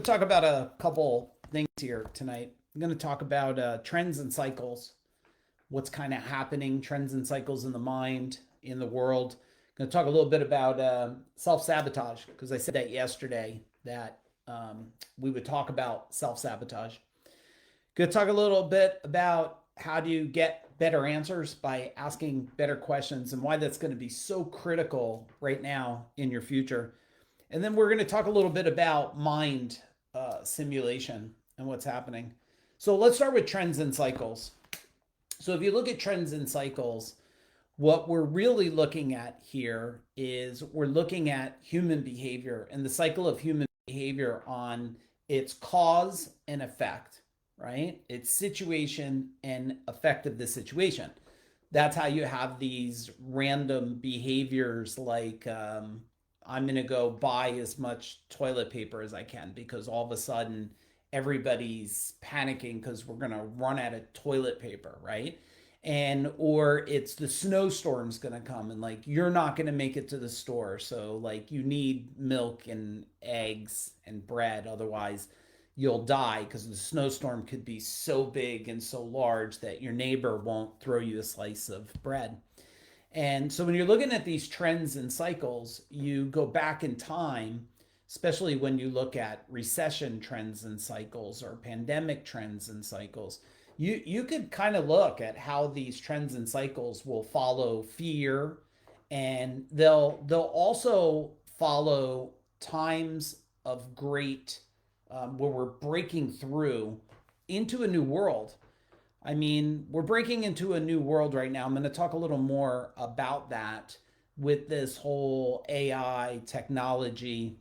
to talk about a couple things here tonight. I'm going to talk about trends and cycles, what's kind of happening, trends and cycles in the mind, in the world. I'm going to talk a little bit about self-sabotage because I said that yesterday that we would talk about self-sabotage. Going to talk a little bit about how do you get better answers by asking better questions and why that's going to be so critical right now in your future. And then we're going to talk a little bit about mind simulation and what's happening. So let's start with trends and cycles. So if you look at trends and cycles, what we're really looking at here is we're looking at human behavior and the cycle of human behavior on its cause and effect, right? Its situation and effect of the situation. That's how you have these random behaviors like I'm going to go buy as much toilet paper as I can because all of a sudden everybody's panicking because we're going to run out of toilet paper, right? And or it's the snowstorm's going to come and like you're not going to make it to the store. So like you need milk and eggs and bread. Otherwise, you'll die because the snowstorm could be so big and so large that your neighbor won't throw you a slice of bread. And so when you're looking at these trends and cycles, you go back in time, especially when you look at recession trends and cycles or pandemic trends and cycles. You could kind of look at how these trends and cycles will follow fear, and they'll also follow times of great where we're breaking through into a new world. I mean, we're breaking into a new world right now. I'm going to talk a little more about that with this whole AI technology.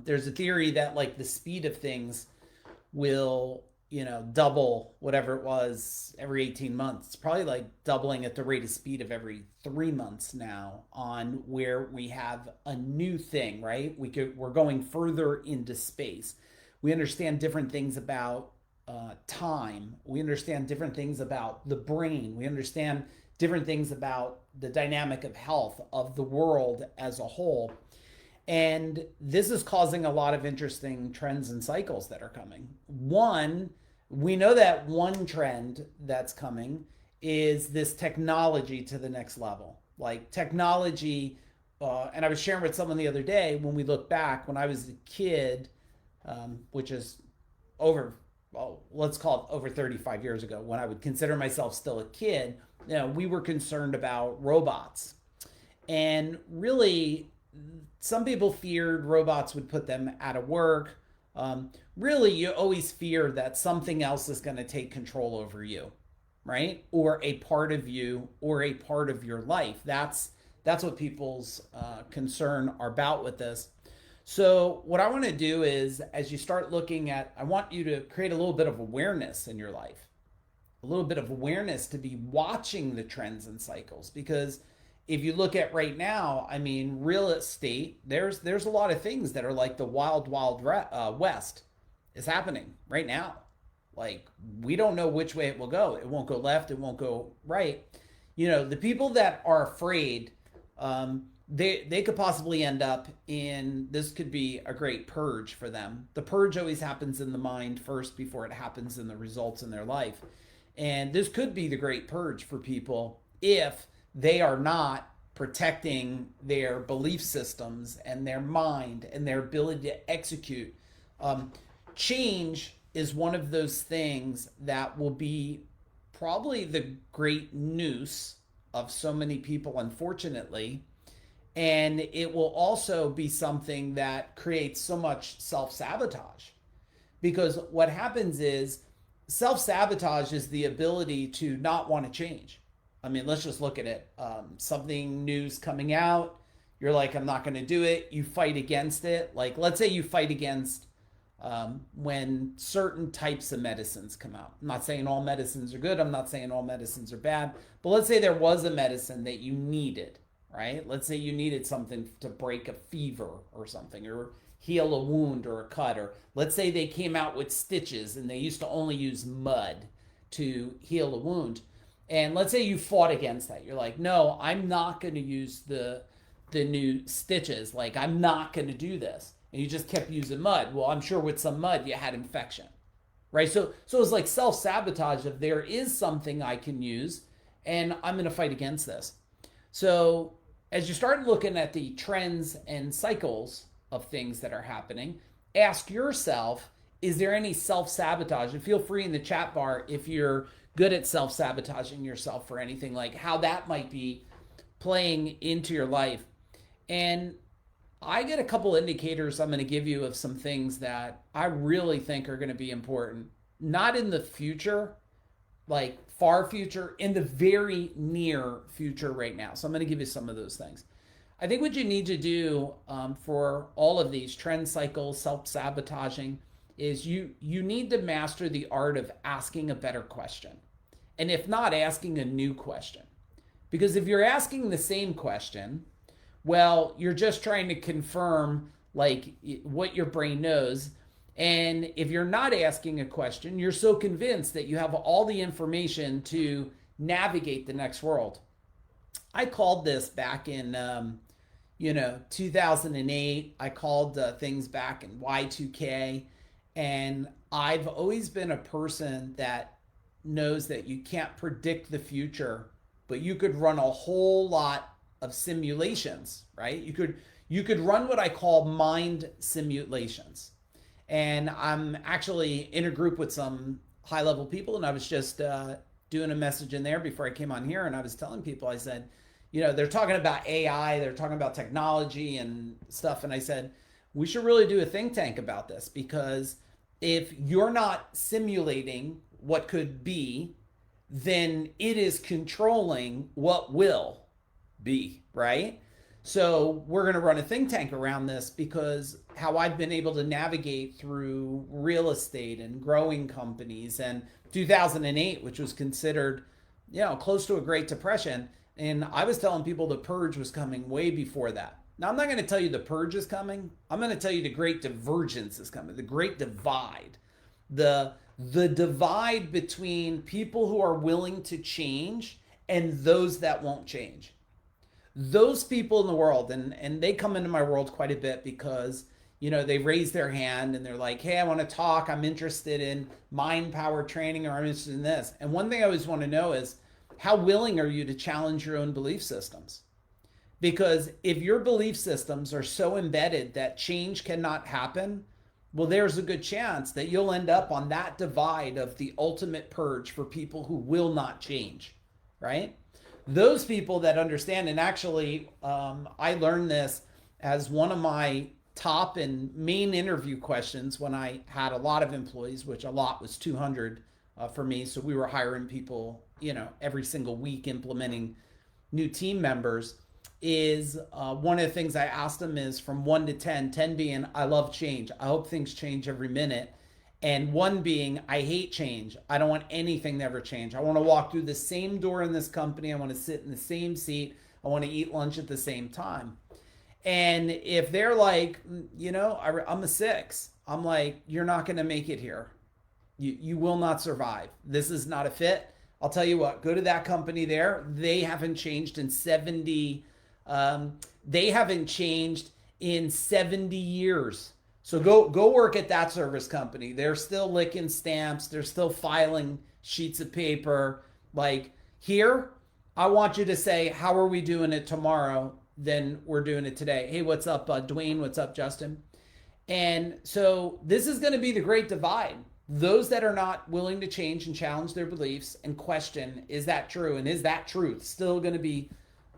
There's a theory that like the speed of things will, double whatever it was every 18 months. It's probably like doubling at the rate of speed of every 3 months now on where we have a new thing, right? We're going further into space. We understand different things about time. We understand different things about the brain. We understand different things about the dynamic of health of the world as a whole. And this is causing a lot of interesting trends and cycles that are coming. One, we know that one trend that's coming is this technology to the next level. Like technology, and I was sharing with someone the other day when we look back when I was a kid, which is over let's call it over 35 years ago, when I would consider myself still a kid, we were concerned about robots. And really, some people feared robots would put them out of work. Really, you always fear that something else is going to take control over you, right? Or a part of you or a part of your life. That's what people's concern are about with this. So what I want to do is, as you start looking at, I want you to create a little bit of awareness in your life, a little bit of awareness to be watching the trends and cycles. Because if you look at right now, I mean, real estate, there's a lot of things that are like the wild, wild west is happening right now. Like we don't know which way it will go. It won't go left. It won't go right. The people that are afraid, they could possibly end up in, this could be a great purge for them. The purge always happens in the mind first before it happens in the results in their life. And this could be the great purge for people if they are not protecting their belief systems and their mind and their ability to execute. Change is one of those things that will be probably the great noose of so many people, unfortunately. And it will also be something that creates so much self-sabotage. Because what happens is self-sabotage is the ability to not want to change. I mean, let's just look at it. Something new's coming out. You're like, I'm not going to do it. You fight against it. Like, let's say you fight against when certain types of medicines come out. I'm not saying all medicines are good. I'm not saying all medicines are bad. But let's say there was a medicine that you needed. Right? Let's say you needed something to break a fever or something, or heal a wound or a cut, or let's say they came out with stitches and they used to only use mud to heal a wound. And let's say you fought against that. You're like, no, I'm not going to use the new stitches. Like, I'm not going to do this. and you just kept using mud. Well, I'm sure with some mud you had infection, right? So it's like self-sabotage of there is something I can use and I'm going to fight against this. So as you start looking at the trends and cycles of things that are happening, ask yourself, is there any self-sabotage? And feel free in the chat bar if you're good at self-sabotaging yourself for anything, like how that might be playing into your life. And I get a couple indicators I'm going to give you of some things that I really think are going to be important. Not in the future, like far future, in the very near future right now. So I'm going to give you some of those things. I think what you need to do for all of these trend cycles, self-sabotaging, is you need to master the art of asking a better question. And if not, asking a new question. Because if you're asking the same question, well, you're just trying to confirm like what your brain knows. And if you're not asking a question, you're so convinced that you have all the information to navigate the next world. I called this back in 2008. I called things back in Y2K. And I've always been a person that knows that you can't predict the future, but you could run a whole lot of simulations, right? You could run what I call mind simulations. And I'm actually in a group with some high level people, and I was just doing a message in there before I came on here, and I was telling people, I said, they're talking about AI, they're talking about technology and stuff, and I said, we should really do a think tank about this, because if you're not simulating what could be, then it is controlling what will be, right? So we're going to run a think tank around this, because how I've been able to navigate through real estate and growing companies, and 2008, which was considered, close to a Great Depression. And I was telling people the purge was coming way before that. Now, I'm not going to tell you the purge is coming. I'm going to tell you the great divergence is coming, the great divide. The divide between people who are willing to change and those that won't change. Those people in the world, and they come into my world quite a bit because, they raise their hand and they're like, hey, I want to talk. I'm interested in mind power training, or I'm interested in this. And one thing I always want to know is, how willing are you to challenge your own belief systems? Because if your belief systems are so embedded that change cannot happen, well, there's a good chance that you'll end up on that divide of the ultimate purge for people who will not change, right? Those people that understand, and actually, I learned this as one of my top and main interview questions when I had a lot of employees, which a lot was 200 for me. So we were hiring people, every single week, implementing new team members. Is one of the things I asked them is from 1 to 10, 10 being I love change. I hope things change every minute. And 1 being I hate change. I don't want anything to ever change. I want to walk through the same door in this company. I want to sit in the same seat. I want to eat lunch at the same time. And if they're like, I'm a 6, I'm like, you're not going to make it here. You will not survive. This is not a fit. I'll tell you what, go to that company there. They haven't changed in 70 years. So go work at that service company. They're still licking stamps. They're still filing sheets of paper. Like here, I want you to say, how are we doing it tomorrow? Then we're doing it today. Hey, what's up, Dwayne? What's up, Justin? And so this is going to be the great divide. Those that are not willing to change and challenge their beliefs and question, is that true? And is that truth still going to be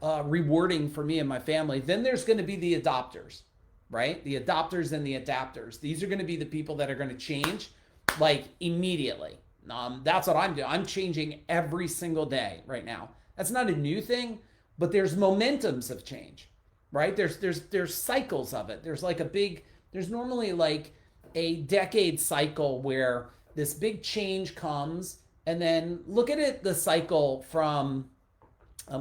rewarding for me and my family? Then there's going to be the adopters, right? The adopters and the adapters. These are going to be the people that are going to change like immediately. That's what I'm doing. I'm changing every single day right now. That's not a new thing, but there's momentums of change, right? There's cycles of it. There's normally like a decade cycle where this big change comes, and then look at it, the cycle from,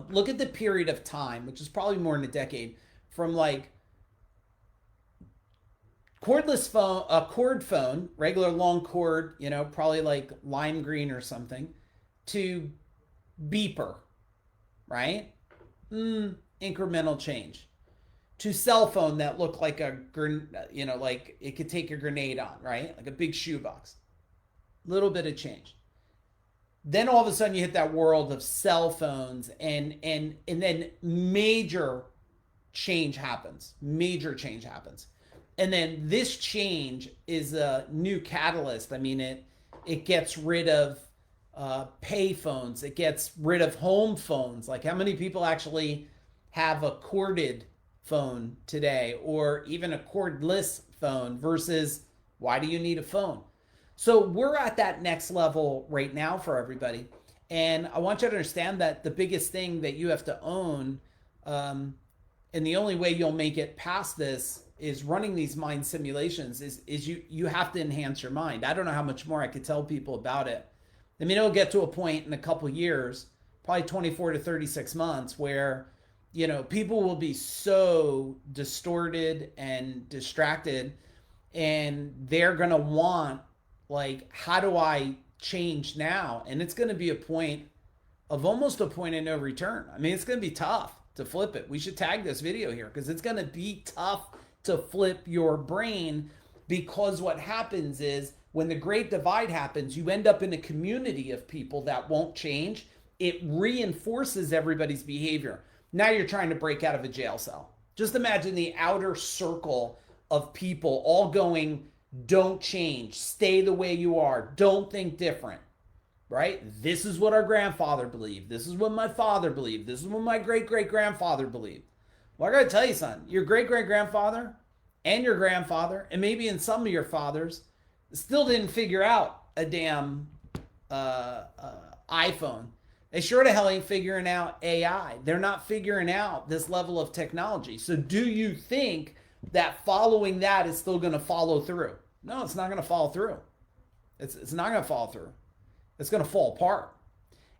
look at the period of time, which is probably more than a decade, from like cordless phone, a cord phone, regular long cord, probably like lime green or something, to beeper, right? Incremental change. to cell phone that looked like like it could take a grenade on, right? Like a big shoebox. Little bit of change. Then all of a sudden you hit that world of cell phones, and then major change happens. Major change happens. And then this change is a new catalyst. I mean, it gets rid of pay phones. It gets rid of home phones. Like, how many people actually have a corded phone today, or even a cordless phone, versus why do you need a phone? So we're at that next level right now for everybody. And I want you to understand that the biggest thing that you have to own, and the only way you'll make it past this, is running these mind simulations, is you have to enhance your mind. I don't know how much more I could tell people about it. I mean, it'll get to a point in a couple years, probably 24 to 36 months, where people will be so distorted and distracted, and they're going to want, like, how do I change now? And it's going to be almost a point of no return. I mean, it's going to be tough to flip it. We should tag this video here, because it's going to be tough to flip your brain, because what happens is, when the great divide happens, you end up in a community of people that won't change. It reinforces everybody's behavior. Now you're trying to break out of a jail cell. Just imagine the outer circle of people all going, don't change, stay the way you are, don't think different, right? This is what our grandfather believed. This is what my father believed. This is what my great-great-grandfather believed. Well, I gotta tell you something. Your great-great-grandfather and your grandfather, and maybe in some of your fathers, still didn't figure out a damn iPhone. They sure to hell ain't figuring out AI. They're not figuring out this level of technology. So do you think that following that is still going to follow through? No, it's not going to follow through. It's not going to follow through. It's going to fall apart.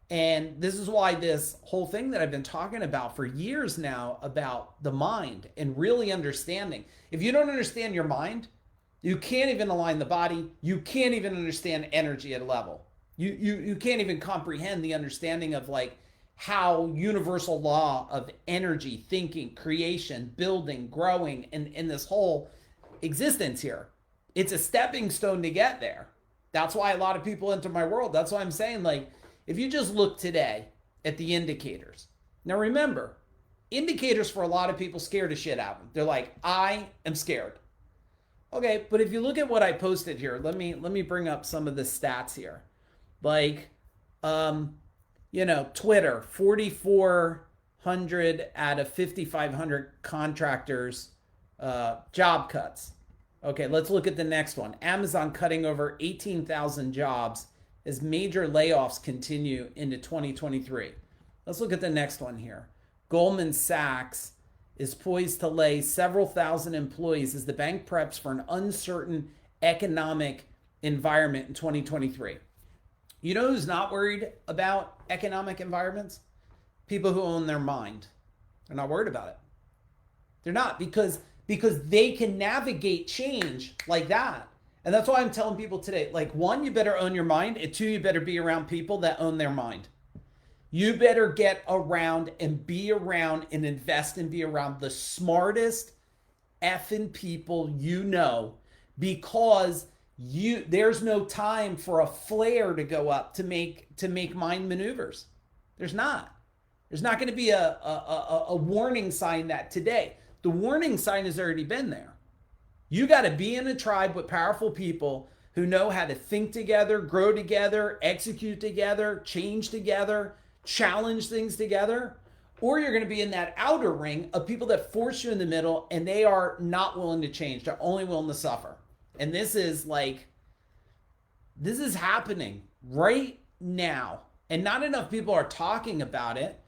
And this is why this whole thing that I've been talking about for years now, about the mind and really understanding. If you don't understand your mind, you can't even align the body. You can't even understand energy at a level. You can't even comprehend the understanding of, like, how universal law of energy, thinking, creation, building, growing, and this whole existence here. It's a stepping stone to get there. That's why a lot of people enter my world. That's why I'm saying, like, if you just look today at the indicators. Now remember, indicators for a lot of people scare the shit out of them. They're like, I am scared. Okay, but if you look at what I posted here, let me bring up some of the stats here. Like, Twitter, 4,400 out of 5,500 contractors, job cuts. Okay, let's look at the next one. Amazon cutting over 18,000 jobs as major layoffs continue into 2023. Let's look at the next one here. Goldman Sachs is poised to lay several thousand employees as the bank preps for an uncertain economic environment in 2023. You know who's not worried about economic environments? People who own their mind. They're not worried about it. They're not, because they can navigate change like that. And that's why I'm telling people today, like, one, you better own your mind, and two, you better be around people that own their mind. You better get around and be around and invest and be around the smartest effing people you know, because there's no time for a flare to go up to make mind maneuvers. There's not going to be a warning sign that today. The warning sign has already been there. You got to be in a tribe with powerful people who know how to think together, grow together, execute together, change together, challenge things together, or you're going to be in that outer ring of people that force you in the middle, and they are not willing to change. They're only willing to suffer. And this is happening right now. And not enough people are talking about it,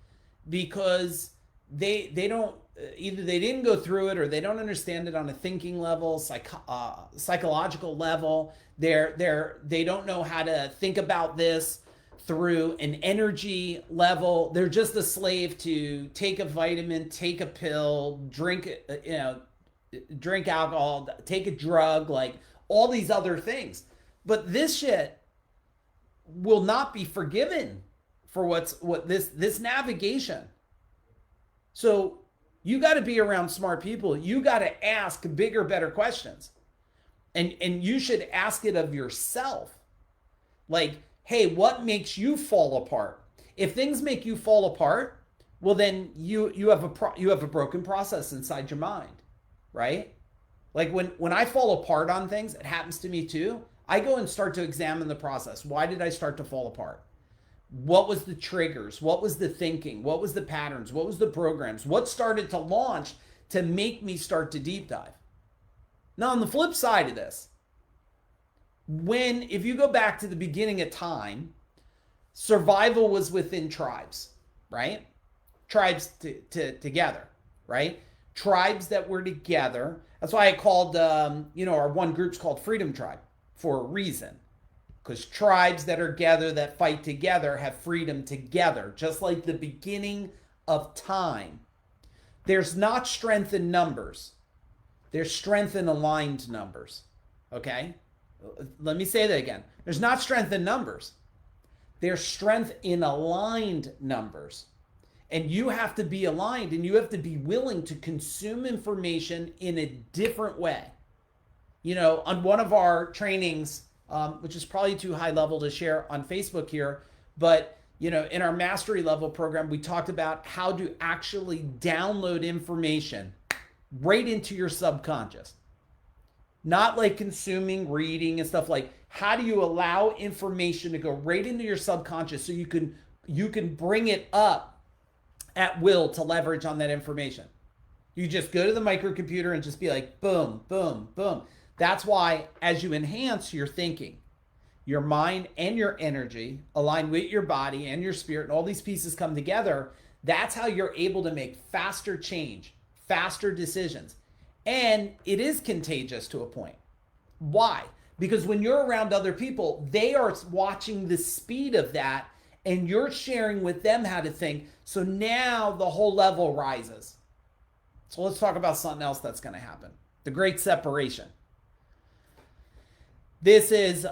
because they don't, either they didn't go through it, or they don't understand it on a thinking level, psychological level. They don't know how to think about this through an energy level. They're just a slave to take a vitamin, take a pill, drink alcohol, take a drug, like all these other things. But this shit will not be forgiven for what this navigation. So You got to be around smart people. You got to ask bigger, better questions. And you should ask it of yourself. Like, hey, what makes you fall apart? If things make you fall apart, well then you have a broken process inside your mind, right? Like when I fall apart on things, it happens to me too. I go and start to examine the process. Why did I start to fall apart? What was the triggers? What was the thinking? What was the patterns? What was the programs? What started to launch to make me start to deep dive? Now, on the flip side of this, if you go back to the beginning of time, survival was within tribes, right? Tribes together, right? Tribes that were together. That's why I called, our one group's called Freedom Tribe for a reason. Because tribes that are together, that fight together, have freedom together. Just like the beginning of time. There's not strength in numbers. There's strength in aligned numbers. Okay? Let me say that again. There's not strength in numbers. There's strength in aligned numbers. And you have to be aligned, and you have to be willing to consume information in a different way. On one of our trainings, which is probably too high level to share on Facebook here, but in our mastery level program, we talked about how to actually download information right into your subconscious. Not like consuming, reading and stuff. Like, how do you allow information to go right into your subconscious so you can bring it up at will to leverage on that information? You just go to the microcomputer and just be like, boom, boom, boom. That's why as you enhance your thinking, your mind and your energy align with your body and your spirit, and all these pieces come together, that's how you're able to make faster change, faster decisions. And it is contagious to a point. Why? Because when you're around other people, they are watching the speed of that, and you're sharing with them how to think. So now the whole level rises. So let's talk about something else that's going to happen. The great separation. This is,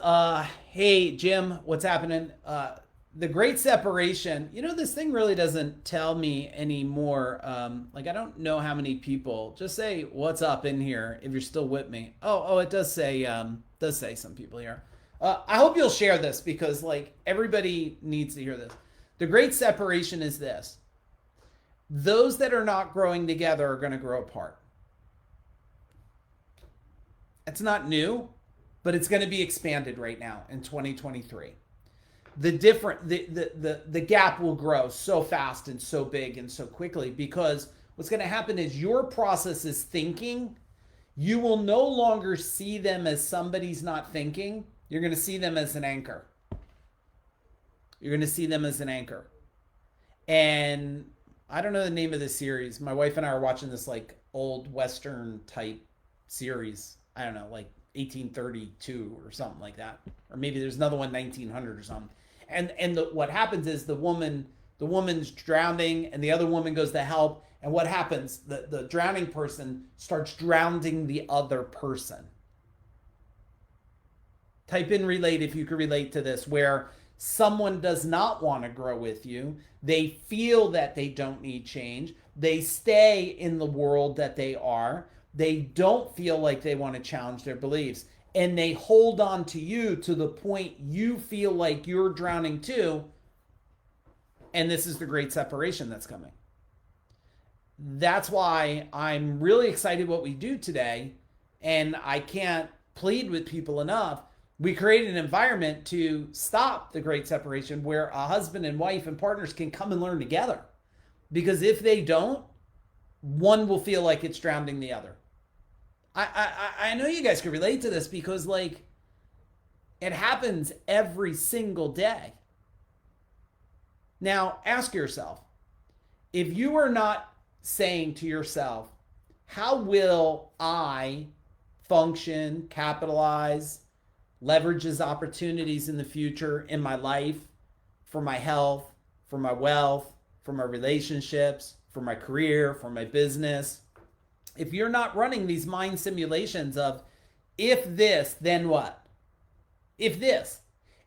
hey, Jim, what's happening? The great separation, this thing really doesn't tell me anymore. I don't know how many people, just say what's up in here if you're still with me. Oh, it does say some people here. I hope you'll share this because everybody needs to hear this. The great separation is this. Those that are not growing together are going to grow apart. It's not new, but it's going to be expanded right now in 2023. The gap will grow so fast and so big and so quickly because what's going to happen is your process is thinking. You will no longer see them as somebody's not thinking. You're going to see them as an anchor. You're going to see them as an anchor. And I don't know the name of the series. My wife and I are watching this old Western type series. I don't know, 1832 or something like that. Or maybe there's another one 1900 or something. And what happens is the woman's drowning and the other woman goes to help. And what happens? The drowning person starts drowning the other person. Type in relate if you can relate to this, where someone does not want to grow with you. They feel that they don't need change. They stay in the world that they are. They don't feel like they want to challenge their beliefs. And they hold on to you to the point you feel like you're drowning too. And this is the great separation that's coming. That's why I'm really excited what we do today. And I can't plead with people enough. We create an environment to stop the great separation where a husband and wife and partners can come and learn together. Because if they don't, one will feel like it's drowning the other. I know you guys can relate to this because it happens every single day. Now ask yourself, if you are not saying to yourself, how will I function, capitalize, leverage his opportunities in the future in my life, for my health, for my wealth, for my relationships, for my career, for my business. If you're not running these mind simulations of if this, then what? If this,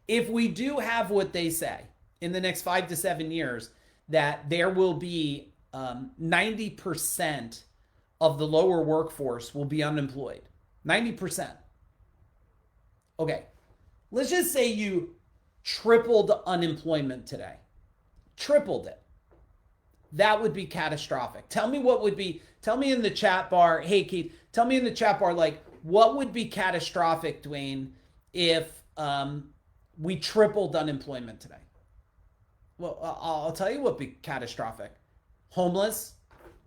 if we do have what they say in the next 5 to 7 years, that there will be 90% of the lower workforce will be unemployed. 90%. Okay, let's just say you tripled unemployment today. Tripled it. That would be catastrophic. Tell me what would be, tell me in the chat bar, hey Keith, tell me in the chat bar, like, what would be catastrophic, Dwayne, if we tripled unemployment today? Well, I'll tell you what would be catastrophic. Homeless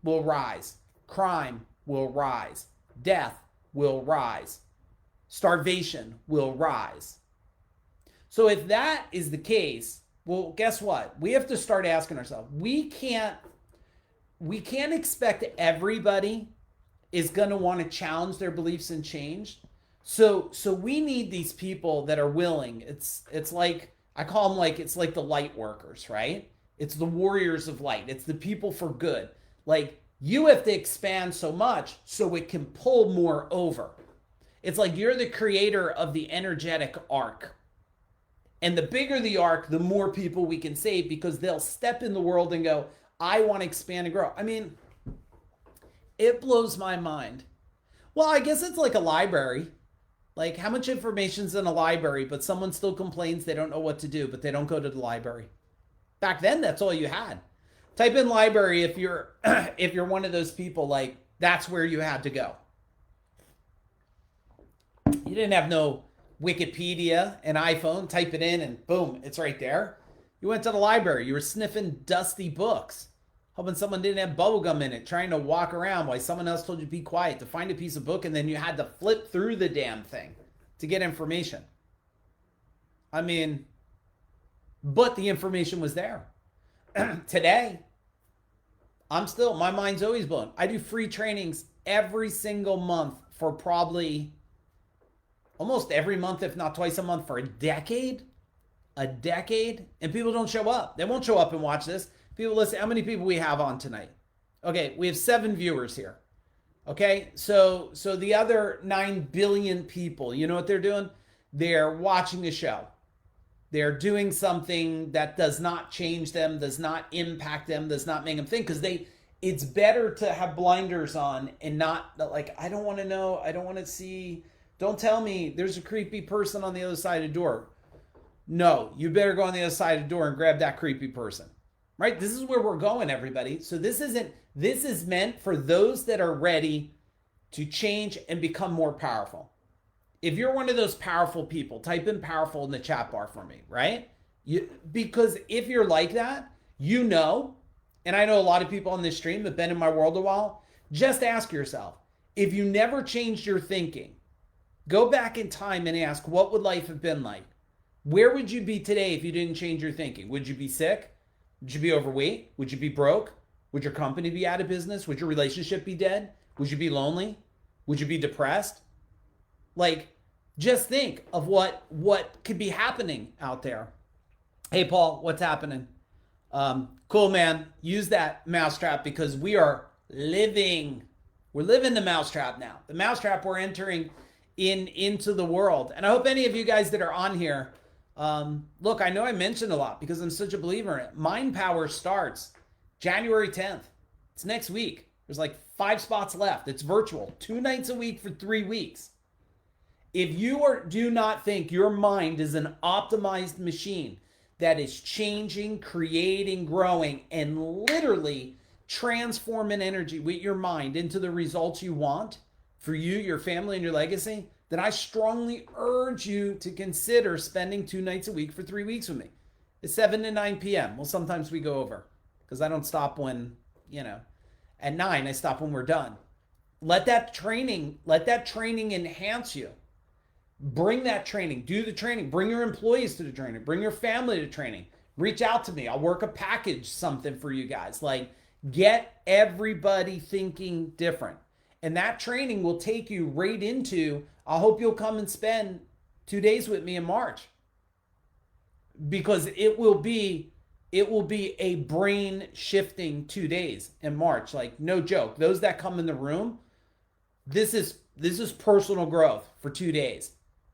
will rise. Crime will rise. Death will rise. Starvation will rise. So if that is the case, well, guess what? We have to start asking ourselves, we can't expect everybody is going to want to challenge their beliefs and change. So we need these people that are willing. It's like, I call them, like, it's like the light workers, right? It's the warriors of light. It's the people for good. Like, you have to expand so much so it can pull more over. It's like you're the creator of the energetic arc. And the bigger the arc, the more people we can save, because they'll step in the world and go, I want to expand and grow. I mean, it blows my mind. Well, I guess it's like a library. Like, how much information's in a library, but someone still complains they don't know what to do, but they don't go to the library. Back then, that's all you had. Type in library if you're if you're one of those people, like, that's where you had to go. You didn't have no Wikipedia, an iPhone, type it in and boom, it's right there. You went to the library, you were sniffing dusty books, hoping someone didn't have bubblegum in it, trying to walk around while someone else told you to be quiet to find a piece of book, and then you had to flip through the damn thing to get information. I mean, but the information was there. Today, my mind's always blown. I do free trainings every single month for probably almost every month, if not twice a month, for a decade, and people don't show up. They won't show up and watch this. People listen. How many people we have on tonight? Okay, we have 7 viewers here. Okay, so the other 9 billion people, you know what they're doing? They're watching the show. They're doing something that does not change them, does not impact them, does not make them think, because it's better to have blinders on and not, like, I don't want to know, I don't want to see. Don't tell me there's a creepy person on the other side of the door. No, you better go on the other side of the door and grab that creepy person. Right? This is where we're going, everybody. So this is meant for those that are ready to change and become more powerful. If you're one of those powerful people, type in powerful in the chat bar for me, right? Because if you're like that, you know, and I know a lot of people on this stream have been in my world a while, just ask yourself, if you never changed your thinking, go back in time and ask, what would life have been like? Where would you be today if you didn't change your thinking? Would you be sick? Would you be overweight? Would you be broke? Would your company be out of business? Would your relationship be dead? Would you be lonely? Would you be depressed? Like, just think of what could be happening out there. Hey, Paul, what's happening? Cool, man. Use that mousetrap, because we're living the mousetrap now. The mousetrap we're entering into the world. And I hope any of you guys that are on here, look, I know I mentioned a lot because I'm such a believer in it. Mind Power starts January 10th. It's next week. There's like 5 spots left. It's virtual, 2 nights a week for 3 weeks. If you do not think your mind is an optimized machine that is changing, creating, growing, and literally transforming energy with your mind into the results you want for you, your family, and your legacy, then I strongly urge you to consider spending 2 nights a week for 3 weeks with me. It's 7 to 9 p.m. Well, sometimes we go over because I don't stop when, at 9, I stop when we're done. Let that training enhance you. Bring that training, do the training, bring your employees to the training, bring your family to training, reach out to me. I'll work a package, something for you guys. Like, get everybody thinking different. And that training will take you right into, I hope you'll come and spend 2 days with me in March. Because it will be a brain shifting 2 days in March. Like, no joke. Those that come in the room, this is personal growth for 2 days.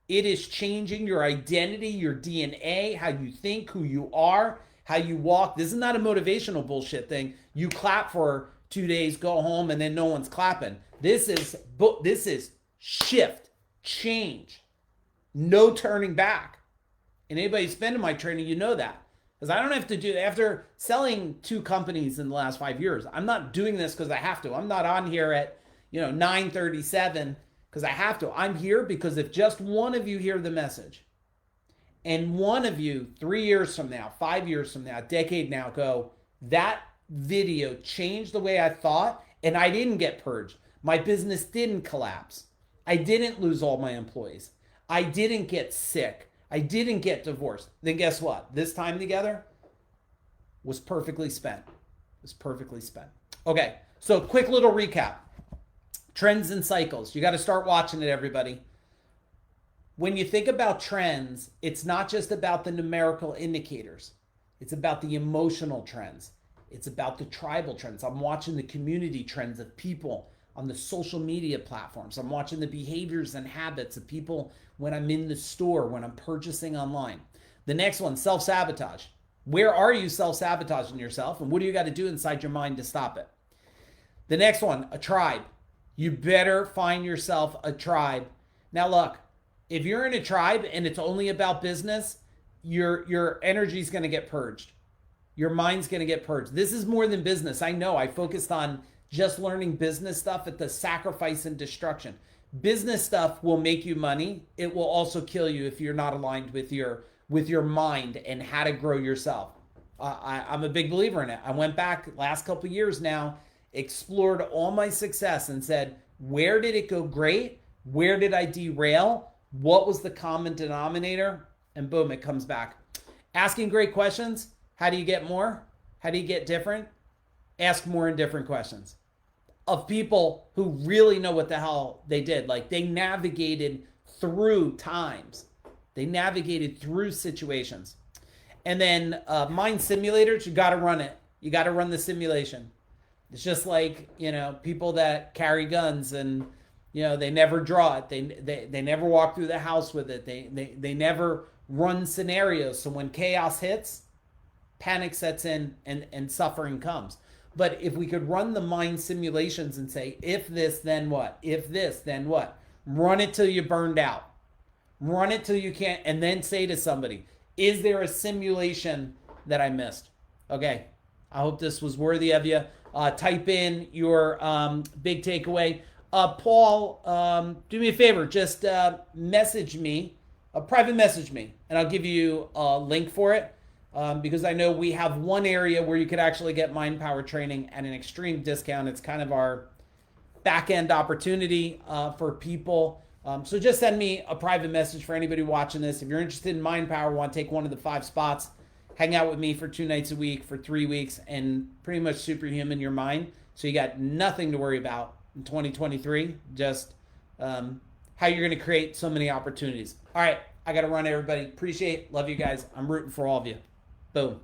It is changing your identity, your DNA, how you think, who you are, how you walk. This is not a motivational bullshit thing. You clap for 2 days, go home, and then no one's clapping. This is shift, change, no turning back. And anybody who's been in my training, you know that. Because I don't have to do, after selling 2 companies in the last 5 years, I'm not doing this because I have to. I'm not on here at 9:37 because I have to. I'm here because if just one of you hear the message, and one of you 3 years from now, 5 years from now, a decade now, go, that video changed the way I thought, and I didn't get purged. My business didn't collapse. I didn't lose all my employees. I didn't get sick. I didn't get divorced. Then guess what? This time together was perfectly spent. It was perfectly spent. Okay, so quick little recap. Trends and cycles. You got to start watching it, everybody. When you think about trends, it's not just about the numerical indicators. It's about the emotional trends. It's about the tribal trends. I'm watching the community trends of people on the social media platforms. I'm watching the behaviors and habits of people when I'm in the store, when I'm purchasing online. The next one, self-sabotage. Where are you self-sabotaging yourself, and what do you got to do inside your mind to stop it? The next one, a tribe. You better find yourself a tribe. Now look, if you're in a tribe and it's only about business, your energy is going to get purged. Your mind's going to get purged. This is more than business. I know I focused on just learning business stuff at the sacrifice and destruction. Business stuff will make you money. It will also kill you if you're not aligned with your mind and how to grow yourself. I'm a big believer in it. I went back last couple of years now, explored all my success and said, where did it go great? Where did I derail? What was the common denominator? And boom, it comes back. Asking great questions. How do you get more? How do you get different? Ask more and different questions of people who really know what the hell they did. Like they navigated through times. They navigated through situations. And then mind simulators, you got to run it. You got to run the simulation. It's just like, people that carry guns and, they never draw it. They never walk through the house with it. They never run scenarios. So when chaos hits, panic sets in and suffering comes. But if we could run the mind simulations and say, if this, then what? If this, then what? Run it till you're burned out. Run it till you can't, and then say to somebody, is there a simulation that I missed? Okay, I hope this was worthy of you. Type in your big takeaway. Paul, do me a favor, just message me, private message me, and I'll give you a link for it. Because I know we have one area where you could actually get mind power training at an extreme discount. It's kind of our back end opportunity for people. So just send me a private message for anybody watching this. If you're interested in mind power, want to take one of the 5 spots, hang out with me for 2 nights a week for 3 weeks and pretty much superhuman your mind. So you got nothing to worry about in 2023, just how you're going to create so many opportunities. All right, I got to run, everybody. Appreciate, love you guys. I'm rooting for all of you. Boom.